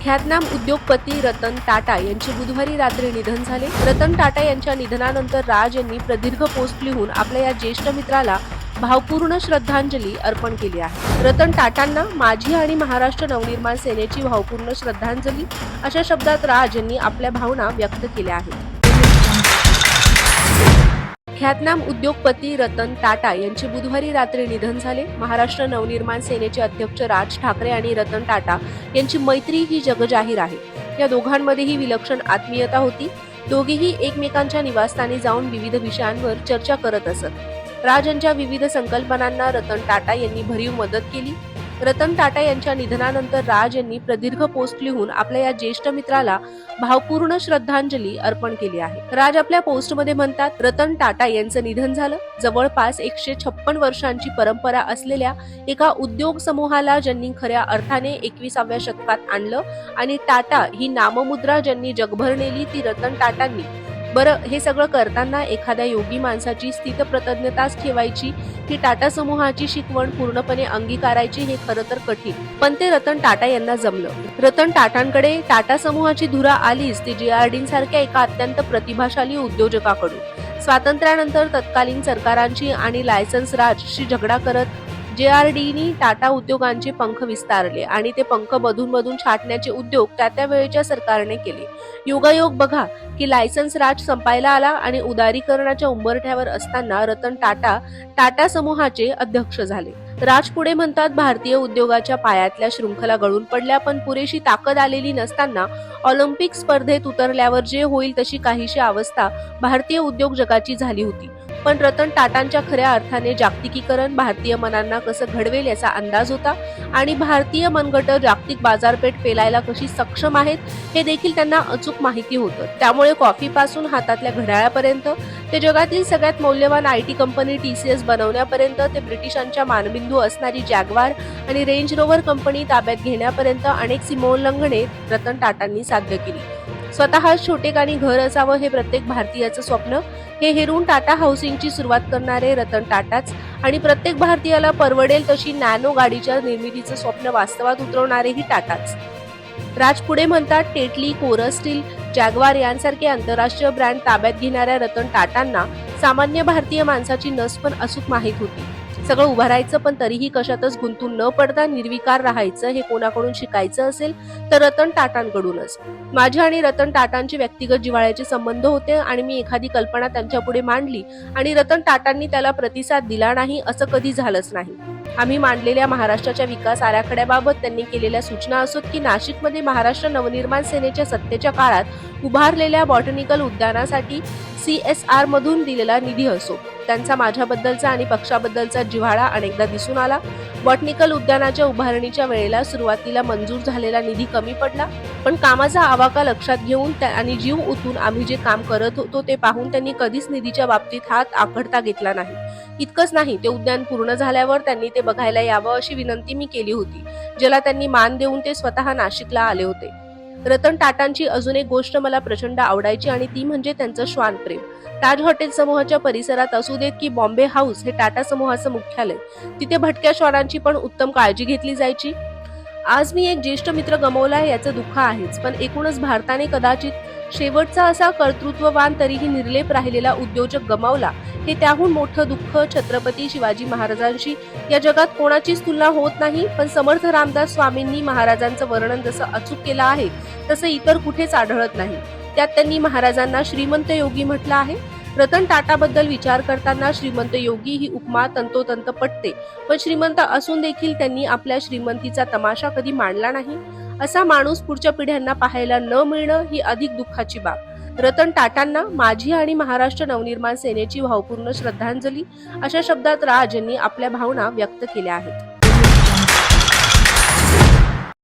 ख्यातनाम उद्योगपती रतन टाटा यांचे बुधवारी रात्री निधन झाले। रतन टाटा यांच्या निधनानंतर राज यांनी प्रदीर्घ पोस्ट लिहून आपल्या या ज्येष्ठ मित्राला भावपूर्ण श्रद्धांजली अर्पण केली आहे। रतन टाटांना माझी आणि महाराष्ट्र नवनिर्माण सेनेची भावपूर्ण श्रद्धांजली अशा शब्दात राज यांनी आपल्या भावना व्यक्त केल्या आहेत। ख्यातनाम उद्योगपती रतन टाटा यांचे बुधवारी रात्री निधन झाले। महाराष्ट्र नवनिर्माण सेनेचे अध्यक्ष राज ठाकरे आणि रतन टाटा यांची मैत्री ही जगजाहीर आहे। या दोघांमध्येही विलक्षण आत्मीयता होती। दोघेही एकमेकांच्या निवासस्थानी जाऊन विविध विषयांवर चर्चा करत असत। राज यांच्या विविध संकल्पनांना रतन टाटा यांनी भरीव मदत केली। रतन टाटा यांच्या निधनानंतर राज यांनी प्रदीर्घ पोस्ट लिहून आपल्या या ज्येष्ठ मित्राला भावपूर्ण श्रद्धांजली अर्पण केली आहे। राज आपल्या पोस्टमध्ये म्हणतात, रतन टाटा यांचं निधन झालं। जवळपास 156 वर्षांची परंपरा असलेल्या एका उद्योग समूहाला ज्यांनी खऱ्या अर्थाने 21व्या शतकात आणलं आणि टाटा ही नाममुद्रा ज्यांनी जगभर नेली ती रतन टाटांनी। बरं, हे सगळं करताना एखाद्या योगी माणसाची स्थितप्रज्ञताच ठेवायची, ही टाटा समूहाची शिकवण पूर्णपणे अंगीकारायची हे खरं तर कठीण, पण ते रतन टाटा यांना जमलं। रतन टाटांकडे टाटा समूहाची धुरा आलीच ती JRD सारख्या एका अत्यंत प्रतिभाशाली उद्योजकाकडून। स्वातंत्र्यानंतर तत्कालीन सरकारांची आणि लायसन्स राजशी झगडा करत JRDनी टाटा उद्योगांचे पंख विस्तारले आणि ते पंख मधून छाटण्याचे उद्योग त्या वेळेच्या सरकारने केले। योगायोग बघा की लायसन्स राज संपायला आला आणि उदारीकरणाच्या उंबरठ्यावर असताना रतन टाटा टाटा समूहाचे अध्यक्ष झाले। राज पुढे म्हणतात, भारतीय उद्योगाच्या पायातल्या शृंखला गळून पडल्या, पण पुरेशी ताकद आलेली नसताना ऑलिम्पिक स्पर्धेत उतरल्यावर जे होईल तशी काहीशी अवस्था भारतीय उद्योग जगाची झाली होती। पण रतन टाटांच्या खऱ्या अर्थाने जागतिकीकरण भारतीय मनांना कसं घडवेल याचा अंदाज होता आणि भारतीय मनगट जागतिक बाजारपेठ पेलायला कशी सक्षम आहेत हे देखील त्यांना अचूक माहिती होतं। त्यामुळे कॉफी पासून हातातल्या घड्याळापर्यंत ते जगातील सगळ्यात मौल्यवान IT कंपनी TCS बनवण्यापर्यंत ते ब्रिटिशांच्या मानबिंदू असणारी जॅग्वार आणि रेंज रोव्हर कंपनी ताब्यात घेण्यापर्यंत अनेक सीमोल्लंघने रतन टाटांनी साध्य केली। स्वतः छोटेखानी घर असावं हे प्रत्येक भारतीयाचं स्वप्न, हे हेरून टाटा हाऊसिंगची सुरुवात करणारे रतन टाटाच आणि प्रत्येक भारतीयाला परवडेल तशी नॅनो गाडीच्या निर्मितीचं स्वप्न वास्तवात उतरवणारेही टाटाच। राज पुढे म्हणतात, टेटली, कोरस स्टील, जॅग्वार यांसारखे आंतरराष्ट्रीय ब्रँड ताब्यात घेणाऱ्या रतन टाटांना सामान्य भारतीय माणसाची नस पण अचूक माहीत होती। सगळं उभारायचं पण तरीही कशातच गुंतून न पडता निर्विकार राहायचं हे कोणाकडून शिकायचं असेल तर रतन टाटांकडूनच। माझे आणि रतन टाटांचे व्यक्तिगत जिव्हाळ्याचे संबंध होते आणि मी एखादी कल्पना त्यांच्यापुढे मांडली आणि रतन टाटांनी त्याला प्रतिसाद दिला नाही असं कधी झालंच नाही। आम्ही मांडलेल्या महाराष्ट्राच्या विकास आराखड्याबाबत त्यांनी केलेल्या सूचना असोत की नाशिकमध्ये महाराष्ट्र नवनिर्माण सेनेच्या सत्तेच्या काळात उभारलेल्या बॉटनिकल उद्यानासाठी CSR मधून दिलेला निधी असो, त्यांचा माझ्याबद्दलचा आणि पक्षाबद्दलचा जिव्हाळा अनेकदा दिसून आला। बॉटनिकल उद्यानाच्या उभारणीच्या वेळेला सुरुवातीला मंजूर झालेला निधी कमी पडला, पण कामाचा आवाका लक्षात घेऊन आणि जीव ओतून आम्ही जे काम करत होतो ते पाहून त्यांनी कधीच निधीच्या बाबतीत हात आखडता घेतला नाही। इतकंच नाही, ते उद्यान पूर्ण झाल्यावर त्यांनी ते बघायला यावं अशी विनंती मी केली होती, ज्याला त्यांनी मान देऊन ते स्वतः नाशिकला आले होते। रतन टाटांची अजून एक गोष्ट मला प्रचंड आवडायची आणि ती म्हणजे त्यांचं श्वानप्रेम। ताज हॉटेल समूहाच्या परिसरात असू देत की बॉम्बे हाऊस हे टाटा समूहाचं मुख्यालय, तिथे भटक्या श्वानांची पण उत्तम काळजी घेतली जायची। आज मी एक ज्येष्ठ मित्र गमावलाय याचं दुःख आहेच, पण एकूणच भारताने कदाचित शेवटचा असा कर्तृत्ववान तरीही निर्लेप राहिलेला उद्योजक गमावला, हे त्याहून मोठं दुःख छत्रपती शिवाजी महाराजांशी या जगात कोणाचीच तुलना होत नाही। पण समर्थ रामदास स्वामींनी महाराजांचं वर्णन जसं अचूक केलं आहे तसं इतर कुठेच आढळत नाही। त्यात त्यांनी महाराजांना श्रीमंत योगी म्हटलं आहे। रतन टाटाबद्दल विचार करताना श्रीमंत योगी ही उपमा तंतोतंत पटते, पण श्रीमंत असून देखील त्यांनी आपल्या श्रीमंतीचा तमाशा कधी मांडला नाही। असा माणूस पुढच्या पिढ्यांना पाहायला न मिळणं ही अधिक दुःखाची बाब। रतन टाटांना माझी आणि महाराष्ट्र नवनिर्माण सेनेची भावपूर्ण श्रद्धांजली अशा शब्दात राज यांनी आपल्या भावना व्यक्त केल्या आहेत।